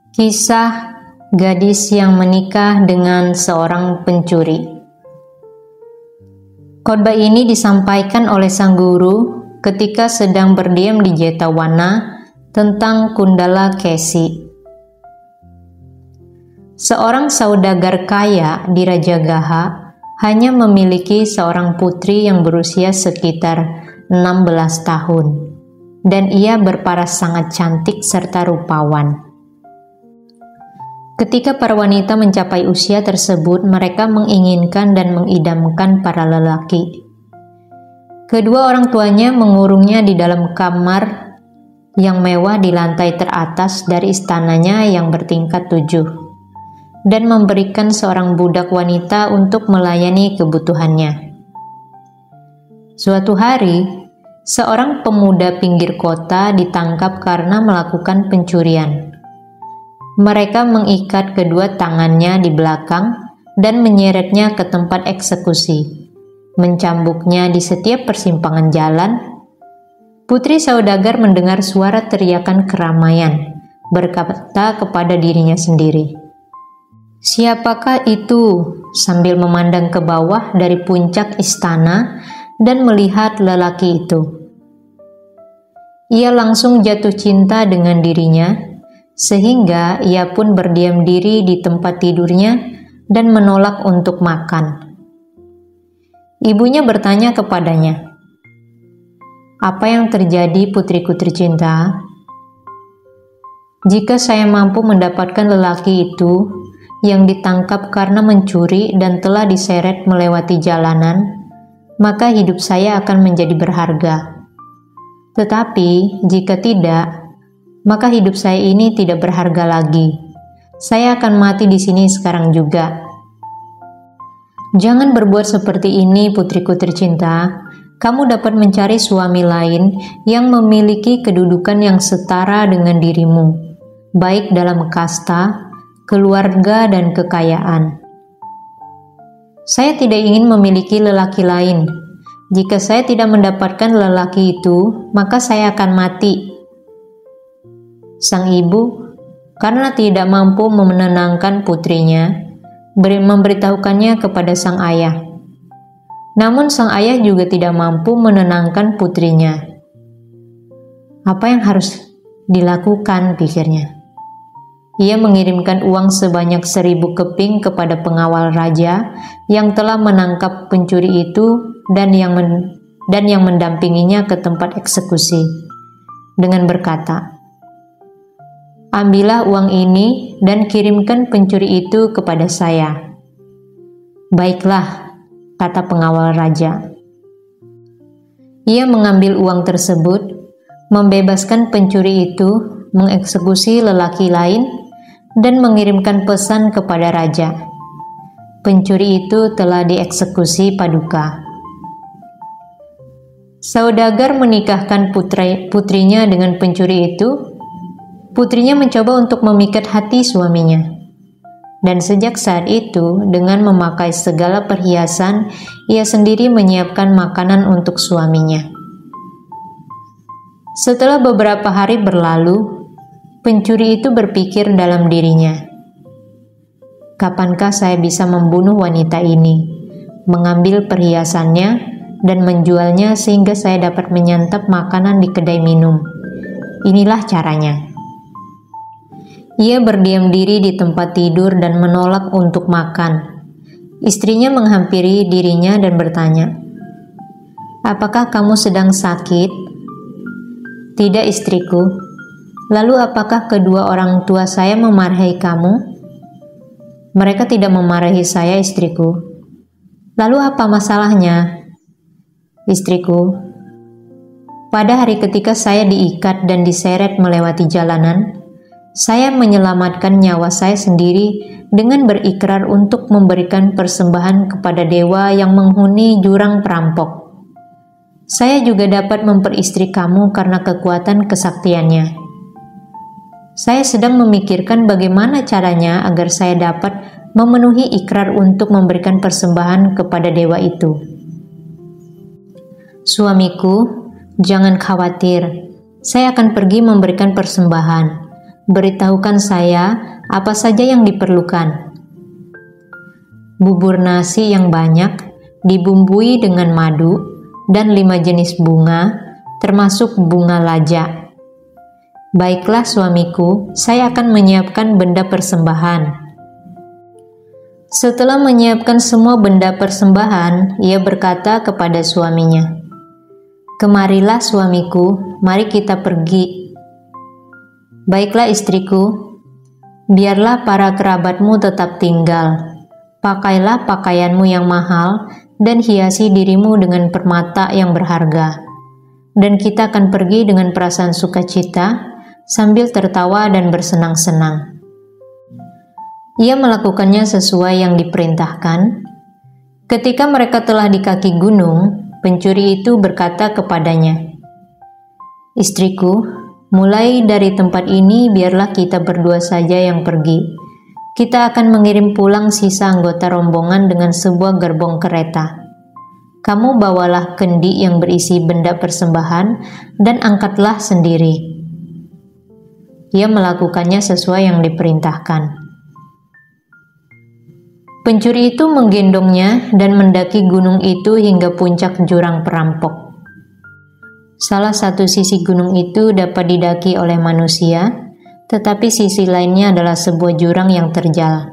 Kisah gadis yang menikah dengan seorang pencuri. Khotbah ini disampaikan oleh sang guru ketika sedang berdiam di Jetawana tentang Kundala Kesi. Seorang saudagar kaya di Rajagaha hanya memiliki seorang putri yang berusia sekitar 16 tahun, dan ia berparas sangat cantik serta rupawan. Ketika para wanita mencapai usia tersebut, mereka menginginkan dan mengidamkan para lelaki. Kedua orang tuanya mengurungnya di dalam kamar yang mewah di lantai teratas dari istananya yang bertingkat 7, dan memberikan seorang budak wanita untuk melayani kebutuhannya. Suatu hari, seorang pemuda pinggir kota ditangkap karena melakukan pencurian. Mereka mengikat kedua tangannya di belakang dan menyeretnya ke tempat eksekusi, mencambuknya di setiap persimpangan jalan. Putri saudagar mendengar suara teriakan keramaian, berkata kepada dirinya sendiri, "Siapakah itu?" sambil memandang ke bawah dari puncak istana dan melihat lelaki itu. Ia langsung jatuh cinta dengan dirinya, sehingga ia pun berdiam diri di tempat tidurnya dan menolak untuk makan. Ibunya bertanya kepadanya, "Apa yang terjadi, putriku tercinta?" "Jika saya mampu mendapatkan lelaki itu yang ditangkap karena mencuri dan telah diseret melewati jalanan, maka hidup saya akan menjadi berharga. Tetapi jika tidak, maka hidup saya ini tidak berharga lagi. Saya akan mati di sini sekarang juga." "Jangan berbuat seperti ini, putriku tercinta. Kamu dapat mencari suami lain yang memiliki kedudukan yang setara dengan dirimu, baik dalam kasta, keluarga, dan kekayaan." "Saya tidak ingin memiliki lelaki lain. Jika saya tidak mendapatkan lelaki itu, maka saya akan mati." Sang ibu, karena tidak mampu menenangkan putrinya, memberitahukannya kepada sang ayah. Namun sang ayah juga tidak mampu menenangkan putrinya. Apa yang harus dilakukan, pikirnya. Ia mengirimkan uang sebanyak 1.000 keping kepada pengawal raja yang telah menangkap pencuri itu dan yang mendampinginya ke tempat eksekusi, dengan berkata, "Ambillah uang ini dan kirimkan pencuri itu kepada saya." "Baiklah," kata pengawal raja. Ia mengambil uang tersebut, membebaskan pencuri itu, mengeksekusi lelaki lain, dan mengirimkan pesan kepada raja. Pencuri itu telah dieksekusi paduka. Saudagar menikahkan putrinya dengan pencuri itu. Putrinya mencoba untuk memikat hati suaminya, dan sejak saat itu, dengan memakai segala perhiasan, ia sendiri menyiapkan makanan untuk suaminya. Setelah beberapa hari berlalu, pencuri itu berpikir dalam dirinya, "Kapankah saya bisa membunuh wanita ini, mengambil perhiasannya, dan menjualnya sehingga saya dapat menyantap makanan di kedai minum? Inilah caranya." Ia berdiam diri di tempat tidur dan menolak untuk makan. Istrinya menghampiri dirinya dan bertanya, "Apakah kamu sedang sakit?" "Tidak, istriku." "Lalu apakah kedua orang tua saya memarahi kamu?" "Mereka tidak memarahi saya, istriku." "Lalu apa masalahnya?" "Istriku, pada hari ketika saya diikat dan diseret melewati jalanan, saya menyelamatkan nyawa saya sendiri dengan berikrar untuk memberikan persembahan kepada dewa yang menghuni jurang perampok. Saya juga dapat memperistri kamu karena kekuatan kesaktiannya. Saya sedang memikirkan bagaimana caranya agar saya dapat memenuhi ikrar untuk memberikan persembahan kepada dewa itu." "Suamiku, jangan khawatir. Saya akan pergi memberikan persembahan. Beritahukan saya apa saja yang diperlukan. Bubur nasi yang banyak, dibumbui dengan madu, dan 5 jenis bunga, termasuk bunga laja. Baiklah suamiku, saya akan menyiapkan benda persembahan. Setelah menyiapkan semua benda persembahan, ia berkata kepada suaminya, "Kemarilah suamiku, mari kita pergi." "Baiklah istriku, biarlah para kerabatmu tetap tinggal. Pakailah pakaianmu yang mahal dan hiasi dirimu dengan permata yang berharga. Dan kita akan pergi dengan perasaan sukacita sambil tertawa dan bersenang-senang." Ia melakukannya sesuai yang diperintahkan. Ketika mereka telah di kaki gunung, pencuri itu berkata kepadanya, "Istriku, mulai dari tempat ini biarlah kita berdua saja yang pergi. Kita akan mengirim pulang sisa anggota rombongan dengan sebuah gerbong kereta. Kamu bawalah kendi yang berisi benda persembahan dan angkatlah sendiri." Ia melakukannya sesuai yang diperintahkan. Pencuri itu menggendongnya dan mendaki gunung itu hingga puncak jurang perampok. Salah satu sisi gunung itu dapat didaki oleh manusia, tetapi sisi lainnya adalah sebuah jurang yang terjal,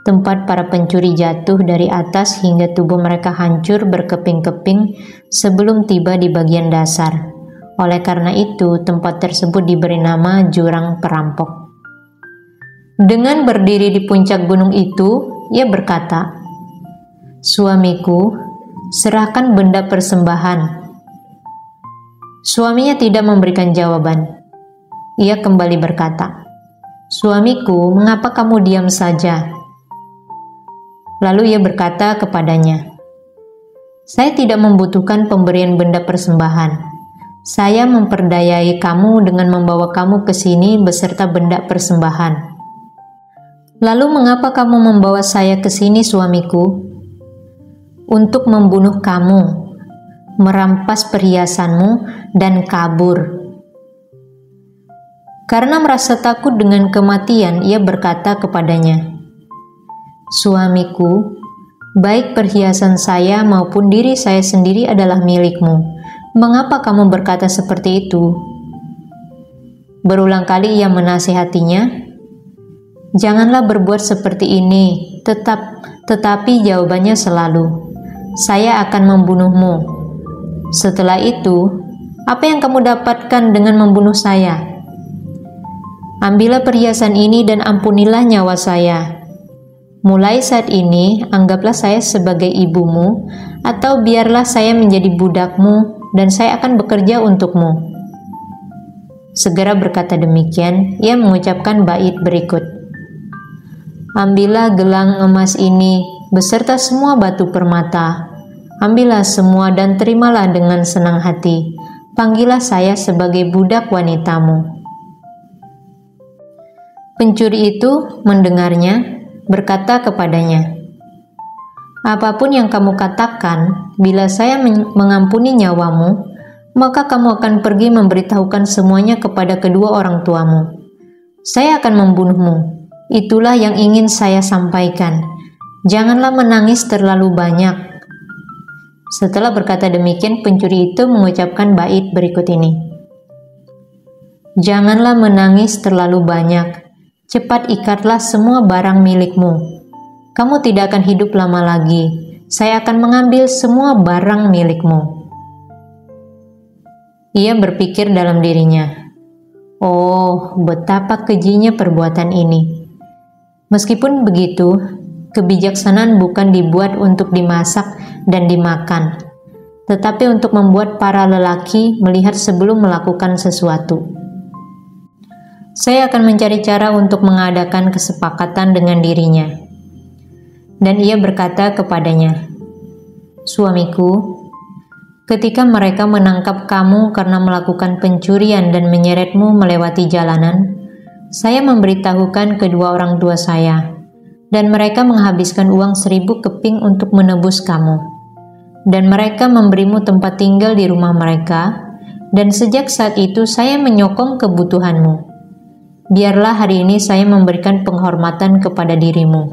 tempat para pencuri jatuh dari atas hingga tubuh mereka hancur berkeping-keping sebelum tiba di bagian dasar. Oleh karena itu, tempat tersebut diberi nama jurang perampok. Dengan berdiri di puncak gunung itu, ia berkata, "Suamiku, serahkan benda persembahan." Suaminya tidak memberikan jawaban. Ia kembali berkata, "Suamiku, mengapa kamu diam saja?" Lalu ia berkata kepadanya, "Saya tidak membutuhkan pemberian benda persembahan. Saya memperdayai kamu dengan membawa kamu ke sini beserta benda persembahan. Lalu mengapa kamu membawa saya ke sini, suamiku?" "Untuk membunuh kamu, merampas perhiasanmu, dan kabur." Karena merasa takut dengan kematian, ia berkata kepadanya, "Suamiku, baik perhiasan saya maupun diri saya sendiri adalah milikmu. Mengapa kamu berkata seperti itu?" Berulang kali ia menasihatinya, "Janganlah berbuat seperti ini." Tetapi jawabannya selalu, "Saya akan membunuhmu." Setelah itu, "Apa yang kamu dapatkan dengan membunuh saya? Ambillah perhiasan ini dan ampunilah nyawa saya. Mulai saat ini, anggaplah saya sebagai ibumu, atau biarlah saya menjadi budakmu dan saya akan bekerja untukmu." Segera berkata demikian, ia mengucapkan bait berikut, "Ambillah gelang emas ini beserta semua batu permata. Ambillah semua dan terimalah dengan senang hati. Panggillah saya sebagai budak wanitamu." Pencuri itu mendengarnya, berkata kepadanya, "Apapun yang kamu katakan, bila saya mengampuni nyawamu, maka kamu akan pergi memberitahukan semuanya kepada kedua orang tuamu. Saya akan membunuhmu. Itulah yang ingin saya sampaikan. Janganlah menangis terlalu banyak." Setelah berkata demikian, pencuri itu mengucapkan bait berikut ini, "Janganlah menangis terlalu banyak. Cepat ikatlah semua barang milikmu. Kamu tidak akan hidup lama lagi. Saya akan mengambil semua barang milikmu." Ia berpikir dalam dirinya, "Oh, betapa kejinya perbuatan ini." Meskipun begitu, kebijaksanaan bukan dibuat untuk dimasak dan dimakan, tetapi untuk membuat para lelaki melihat sebelum melakukan sesuatu. Saya akan mencari cara untuk mengadakan kesepakatan dengan dirinya. Dan ia berkata kepadanya, "Suamiku, ketika mereka menangkap kamu karena melakukan pencurian dan menyeretmu melewati jalanan, saya memberitahukan kedua orang tua saya, dan mereka menghabiskan uang 1000 keping untuk menebus kamu. Dan mereka memberimu tempat tinggal di rumah mereka, dan sejak saat itu saya menyokong kebutuhanmu. biarlah hari ini saya memberikan penghormatan kepada dirimu."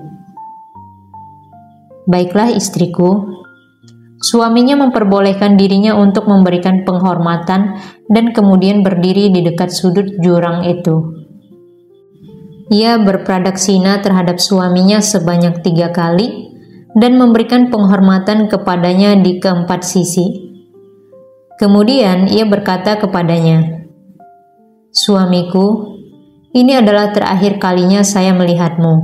"Baiklah istriku." Suaminya memperbolehkan dirinya untuk memberikan penghormatan dan kemudian berdiri di dekat sudut jurang itu. Ia berpradaksina terhadap suaminya sebanyak 3 kali dan memberikan penghormatan kepadanya di keempat sisi. Kemudian ia berkata kepadanya, "Suamiku, ini adalah terakhir kalinya saya melihatmu.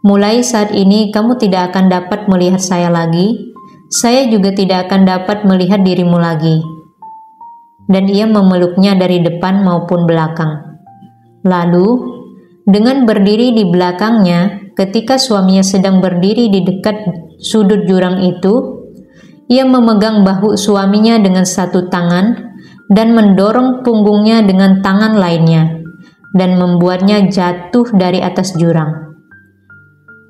Mulai saat ini kamu tidak akan dapat melihat saya lagi. Saya juga tidak akan dapat melihat dirimu lagi." Dan ia memeluknya dari depan maupun belakang. Lalu, dengan berdiri di belakangnya, ketika suaminya sedang berdiri di dekat sudut jurang itu, ia memegang bahu suaminya dengan satu tangan dan mendorong punggungnya dengan tangan lainnya, dan membuatnya jatuh dari atas jurang.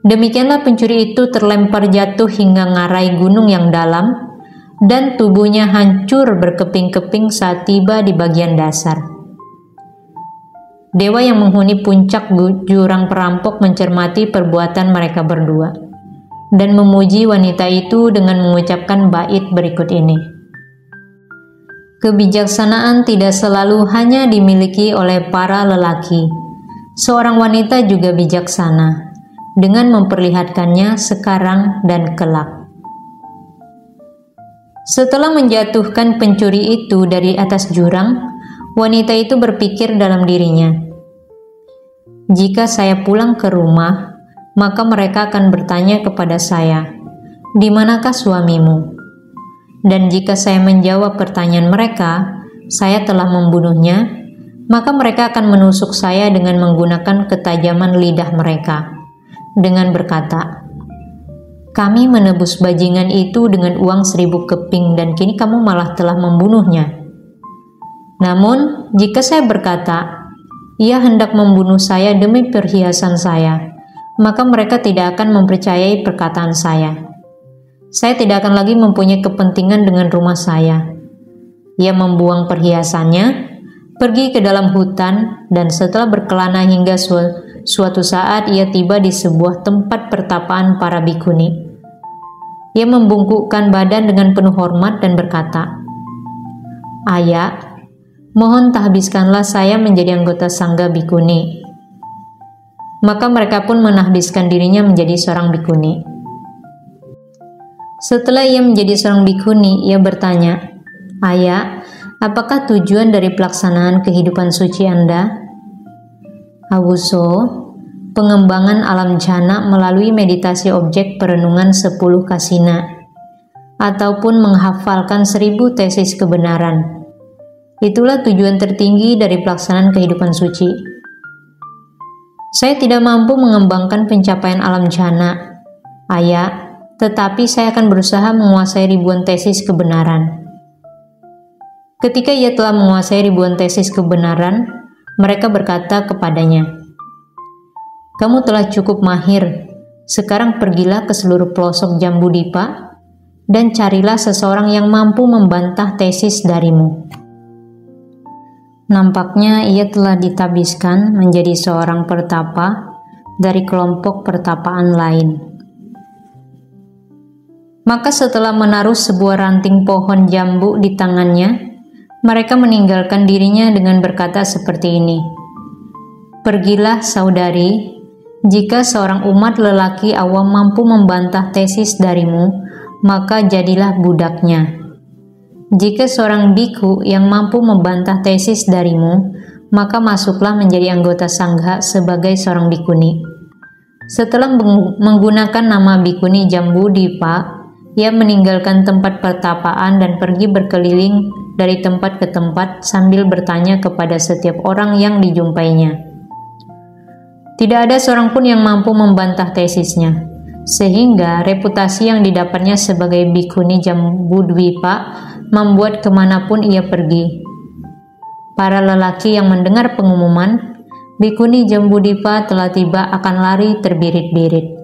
Demikianlah pencuri itu terlempar jatuh hingga ngarai gunung yang dalam, dan tubuhnya hancur berkeping-keping saat tiba di bagian dasar. Dewa yang menghuni puncak jurang perampok mencermati perbuatan mereka berdua, dan memuji wanita itu dengan mengucapkan bait berikut ini. Kebijaksanaan tidak selalu hanya dimiliki oleh para lelaki. Seorang wanita juga bijaksana, dengan memperlihatkannya sekarang dan kelak. Setelah menjatuhkan pencuri itu dari atas jurang, wanita itu berpikir dalam dirinya, "Jika saya pulang ke rumah, maka mereka akan bertanya kepada saya, 'Di manakah suamimu?' Dan jika saya menjawab pertanyaan mereka, 'Saya telah membunuhnya,' maka mereka akan menusuk saya dengan menggunakan ketajaman lidah mereka, dengan berkata, 'Kami menebus bajingan itu dengan uang 1000 keping dan kini kamu malah telah membunuhnya.' Namun, jika saya berkata, 'Ia hendak membunuh saya demi perhiasan saya,' maka mereka tidak akan mempercayai perkataan saya. Saya tidak akan lagi mempunyai kepentingan dengan rumah saya." Ia membuang perhiasannya, pergi ke dalam hutan, dan setelah berkelana hingga suatu saat ia tiba di sebuah tempat pertapaan para bikuni. Ia membungkukkan badan dengan penuh hormat dan berkata, "Ayah, mohon tahbiskanlah saya menjadi anggota sangga bikuni." Maka mereka pun menahbiskan dirinya menjadi seorang bikuni. Setelah ia menjadi seorang bikuni, ia bertanya, "Ayah, apakah tujuan dari pelaksanaan kehidupan suci Anda?" "Awuso, pengembangan alam jana melalui meditasi objek perenungan 10 kasina, ataupun menghafalkan 1000 tesis kebenaran. Itulah tujuan tertinggi dari pelaksanaan kehidupan suci. Saya tidak mampu mengembangkan pencapaian alam jana, Ayah, tetapi saya akan berusaha menguasai ribuan tesis kebenaran." Ketika ia telah menguasai ribuan tesis kebenaran, mereka berkata kepadanya, "Kamu telah cukup mahir. Sekarang pergilah ke seluruh pelosok Jambudipa dan carilah seseorang yang mampu membantah tesis darimu." Nampaknya ia telah ditabiskan menjadi seorang pertapa dari kelompok pertapaan lain. Maka setelah menaruh sebuah ranting pohon jambu di tangannya, mereka meninggalkan dirinya dengan berkata seperti ini, "Pergilah saudari, jika seorang umat lelaki awam mampu membantah tesis darimu, maka jadilah budaknya. Jika seorang biku yang mampu membantah tesis darimu, maka masuklah menjadi anggota sangha sebagai seorang bikuni." Setelah menggunakan nama bikuni Jambudipa, ia meninggalkan tempat pertapaan dan pergi berkeliling dari tempat ke tempat sambil bertanya kepada setiap orang yang dijumpainya. Tidak ada seorang pun yang mampu membantah tesisnya, sehingga reputasi yang didapatnya sebagai bikuni Jambudvipa membuat kemanapun ia pergi. Para lelaki yang mendengar pengumuman, bikuni Jambudipa telah tiba akan lari terbirit-birit.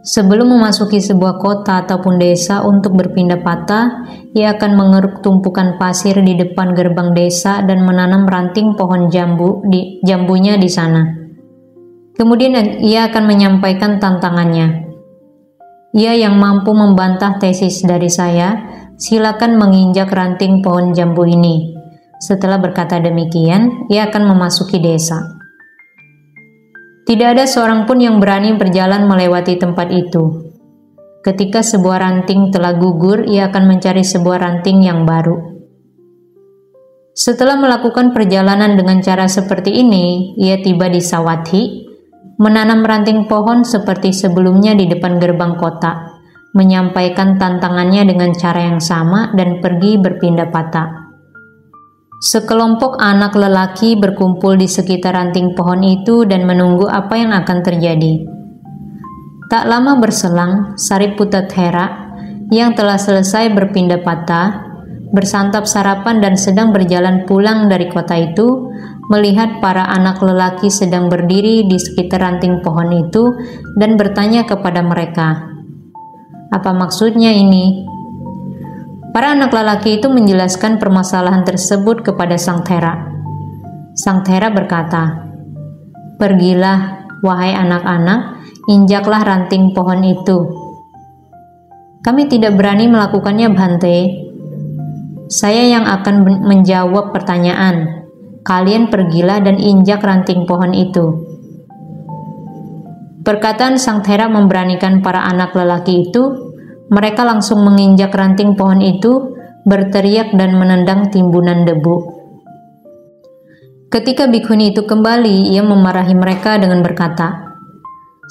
Sebelum memasuki sebuah kota ataupun desa untuk berpindah patah, ia akan mengeruk tumpukan pasir di depan gerbang desa dan menanam ranting pohon jambunya di sana. Kemudian ia akan menyampaikan tantangannya. Ia yang mampu membantah tesis dari saya, silakan menginjak ranting pohon jambu ini. Setelah berkata demikian, ia akan memasuki desa. Tidak ada seorang pun yang berani berjalan melewati tempat itu. Ketika sebuah ranting telah gugur, ia akan mencari sebuah ranting yang baru. Setelah melakukan perjalanan dengan cara seperti ini, ia tiba di Sawathi, menanam ranting pohon seperti sebelumnya di depan gerbang kota, menyampaikan tantangannya dengan cara yang sama dan pergi berpindah patah. Sekelompok anak lelaki berkumpul di sekitar ranting pohon itu dan menunggu apa yang akan terjadi. Tak lama berselang, Sariputta-thera yang telah selesai berpindah patah, bersantap sarapan dan sedang berjalan pulang dari kota itu, melihat para anak lelaki sedang berdiri di sekitar ranting pohon itu dan bertanya kepada mereka, "Apa maksudnya ini?" Para anak lelaki itu menjelaskan permasalahan tersebut kepada Sang Thera. Sang Thera berkata, "Pergilah, wahai anak-anak, injaklah ranting pohon itu." "Kami tidak berani melakukannya, Bhante. Saya yang akan menjawab pertanyaan. Kalian pergilah dan injak ranting pohon itu." Perkataan Sang Thera memberanikan para anak lelaki itu. Mereka langsung menginjak ranting pohon itu, berteriak dan menendang timbunan debu. Ketika bikuni itu kembali, ia memarahi mereka dengan berkata,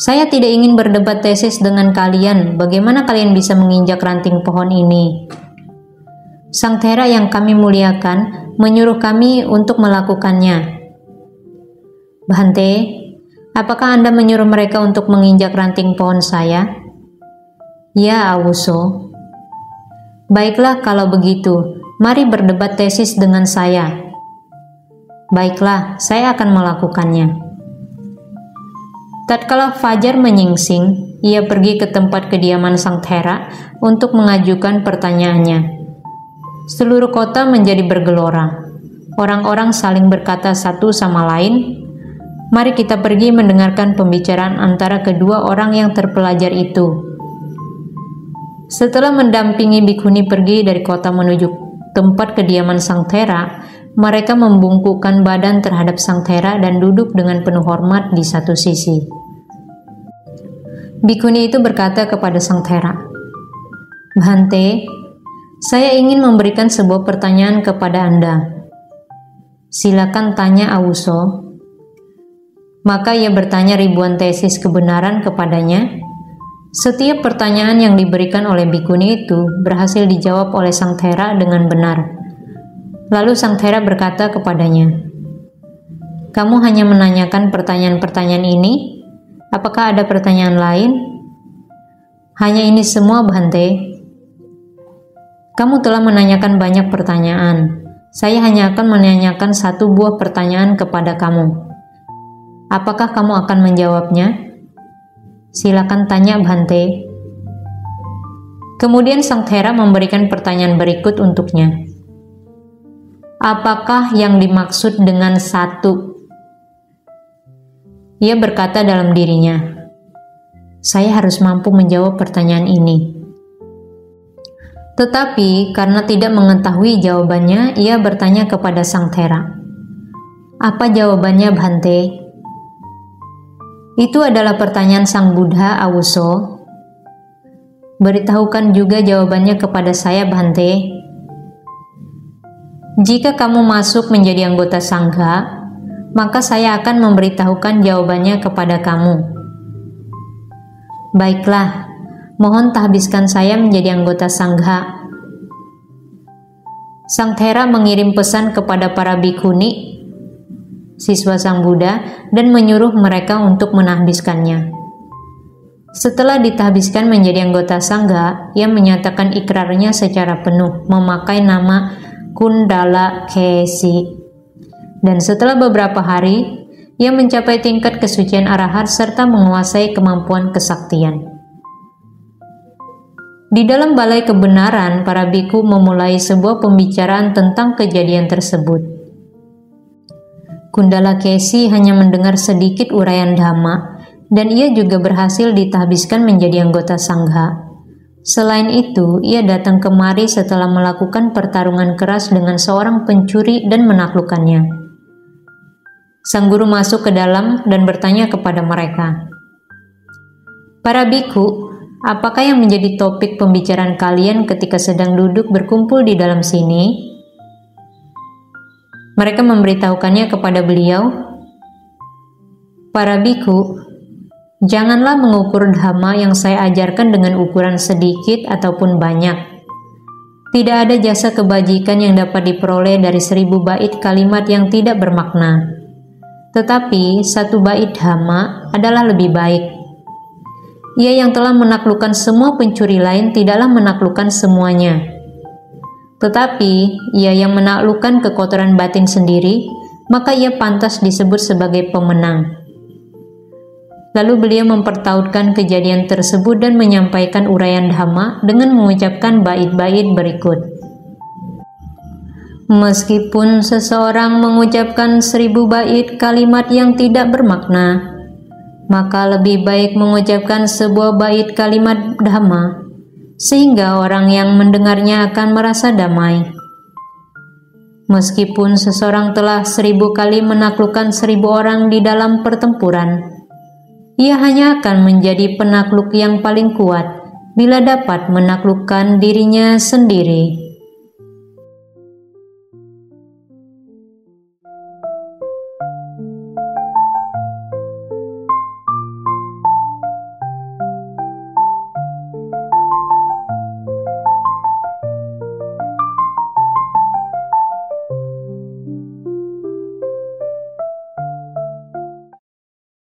"Saya tidak ingin berdebat tesis dengan kalian. Bagaimana kalian bisa menginjak ranting pohon ini?" Sang Thera yang kami muliakan menyuruh kami untuk melakukannya. "Bhante, apakah Anda menyuruh mereka untuk menginjak ranting pohon saya?" "Ya, Awuso." "Baiklah kalau begitu, mari berdebat tesis dengan saya." "Baiklah, saya akan melakukannya." Tatkala fajar menyingsing, ia pergi ke tempat kediaman Sang Thera untuk mengajukan pertanyaannya. Seluruh kota menjadi bergelora. Orang-orang saling berkata satu sama lain, "Mari kita pergi mendengarkan pembicaraan antara kedua orang yang terpelajar itu." Setelah mendampingi bikuni pergi dari kota menuju tempat kediaman Sang Thera, mereka membungkukkan badan terhadap Sang Thera dan duduk dengan penuh hormat di satu sisi. Bikuni itu berkata kepada Sang Thera, "Bhante, saya ingin memberikan sebuah pertanyaan kepada Anda." "Silakan tanya, Awuso." Maka ia bertanya ribuan tesis kebenaran kepadanya. Setiap pertanyaan yang diberikan oleh bikuni itu berhasil dijawab oleh Sang Thera dengan benar. Lalu Sang Thera berkata kepadanya, "Kamu hanya menanyakan pertanyaan-pertanyaan ini? Apakah ada pertanyaan lain?" "Hanya ini semua, Bhante." "Kamu telah menanyakan banyak pertanyaan. Saya hanya akan menanyakan satu buah pertanyaan kepada kamu. Apakah kamu akan menjawabnya?" "Silakan tanya, Bhante." Kemudian Sang Thera memberikan pertanyaan berikut untuknya. "Apakah yang dimaksud dengan satu?" Ia berkata dalam dirinya, "Saya harus mampu menjawab pertanyaan ini." Tetapi karena tidak mengetahui jawabannya, ia bertanya kepada Sang Thera, "Apa jawabannya, Bhante?" "Itu adalah pertanyaan Sang Buddha, Awuso." "Beritahukan juga jawabannya kepada saya, Bhante." "Jika kamu masuk menjadi anggota Sangha, maka saya akan memberitahukan jawabannya kepada kamu." "Baiklah, mohon tahbiskan saya menjadi anggota Sangha." Sang Thera mengirim pesan kepada para bikuni, siswa Sang Buddha, dan menyuruh mereka untuk menahbiskannya. Setelah ditahbiskan menjadi anggota Sangha, ia menyatakan ikrarnya secara penuh, memakai nama Kundala Kesi. Dan setelah beberapa hari, ia mencapai tingkat kesucian arahat serta menguasai kemampuan kesaktian. Di dalam balai kebenaran, para biku memulai sebuah pembicaraan tentang kejadian tersebut. Kundalakesi hanya mendengar sedikit uraian Dhamma, dan ia juga berhasil ditahbiskan menjadi anggota Sangha. Selain itu, ia datang kemari setelah melakukan pertarungan keras dengan seorang pencuri dan menaklukkannya. Sang guru masuk ke dalam dan bertanya kepada mereka, "Para biku, apakah yang menjadi topik pembicaraan kalian ketika sedang duduk berkumpul di dalam sini?" Mereka memberitahukannya kepada beliau, "Para biku, janganlah mengukur dhamma yang saya ajarkan dengan ukuran sedikit ataupun banyak. Tidak ada jasa kebajikan yang dapat diperoleh dari 1000 bait kalimat yang tidak bermakna. Tetapi 1 bait dhamma adalah lebih baik. Ia yang telah menaklukkan semua pencuri lain tidaklah menaklukkan semuanya. Tetapi ia yang menaklukkan kekotoran batin sendiri, maka ia pantas disebut sebagai pemenang." Lalu beliau mempertautkan kejadian tersebut dan menyampaikan uraian Dhamma dengan mengucapkan bait-bait berikut. "Meskipun seseorang mengucapkan 1000 bait kalimat yang tidak bermakna, maka lebih baik mengucapkan sebuah bait kalimat Dhamma, sehingga orang yang mendengarnya akan merasa damai. Meskipun seseorang telah 1000 kali menaklukkan 1000 orang di dalam pertempuran, ia hanya akan menjadi penakluk yang paling kuat bila dapat menaklukkan dirinya sendiri."